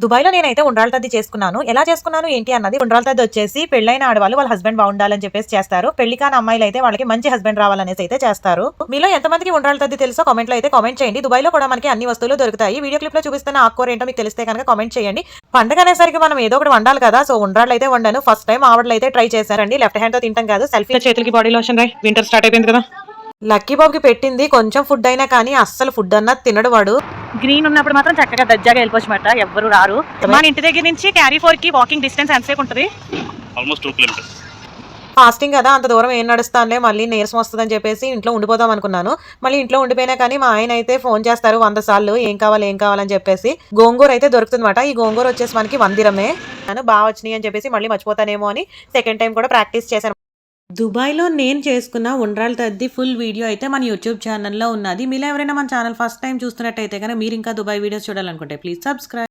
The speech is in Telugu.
దుబాయ్‌లో నేనైతే ఉండ్రాళ్ళ తద్ది చేసుకున్నాను. ఎలా చేసుకున్నాను ఏంటి అన్నది, ఉండ్రాళ్ళ తద్ది వచ్చేసి పెళ్లైన ఆడవాళ్ళు వాళ్ళ హస్బెండ్ బాగుండాలని చెప్పేసి చేస్తారు. పెళ్లి కాని అమ్మాయిలైతే వాళ్ళకి మంచి హస్బెండ్ రావాలనేసి అయితే చేస్తారు. మీలో ఎంతమందికి ఉండ్రాళ్ళ తద్ది తెలుసో కామెంట్‌లో అయితే కామెంట్ చేయండి. దుబాయ్‌లో కూడా మనకి అన్ని వస్తువులు దొరుకుతాయి. వీడియో క్లిప్‌లో చూపిస్తున్న ఆకుకూర ఏంటో మీకు తెలిస్తే కనుక కామెంట్ చేయండి. పండగ అనేసరికి మనం ఏదో ఒకటి వండాలి కదా! సో ఉండ్రాళ్ళు అయితే వండాను. ఫస్ట్ టైం ఆవిడలైతే ట్రై చేశారండి. లెఫ్ట్ హ్యాండ్‌తో తింటాం కాదు, సెల్ఫీ చేతులకి బాడీ లోషన్ రాయి, వింటర్ స్టార్ట్ అయిపోయింది కదా. లక్కీ బాబుకి పెట్టింది కొంచెం ఫుడ్ అయినా కానీ అస్సలు ఫుడ్ అన్నది తినడు వాడు. గ్రీన్ ఉన్నప్పుడు మాత్రం చక్కగా దజ్జాగా వెళ్ళిపోవచ్చమాట, ఎవ్వరు రారు. మన ఇంటి దగ్గర నుంచి క్యారీ4 కి వాకింగ్ డిస్టెన్స్ ఎంతసేపు ఉంటుంది? Almost 2 kilometres. ఫాస్టింగ్ కదా, అంత దూరం ఏం నడుస్తానులే, మళ్ళీ నీరసం వస్తుందని చెప్పేసి ఇంట్లో ఉండిపోదాం అనుకున్నాను. మళ్ళీ ఇంట్లో ఉండిపోయినా కానీ మా ఆయన అయితే ఫోన్ చేస్తారు 100 సార్లు ఏం కావాలని చెప్పేసి. గోంగూర అయితే దొరుకుతుందన్నమాట. ఈ గోంగూర వచ్చేసి మనకి 100 దిరమే. నేను బాగా వచ్చినాయి అని చెప్పేసి మళ్ళీ మర్చిపోతానేమో అని సెకండ్ టైం కూడా ప్రాక్టీస్ చేశాను. దుబాయ్‌లో నేను చేసుకున్న ఉండ్రాళ్ళ తద్ది ఫుల్ వీడియో అయితే మన యూట్యూబ్ ఛానల్‌లో ఉన్నది. మీలో ఎవరైనా మన ఛానల్ ఫస్ట్ టైం చూస్తున్నట్టయితే కనుక మీరు ఇంకా దుబాయ్ వీడియోస్ చూడాలనుకుంటే ప్లీజ్ సబ్స్క్రైబ్.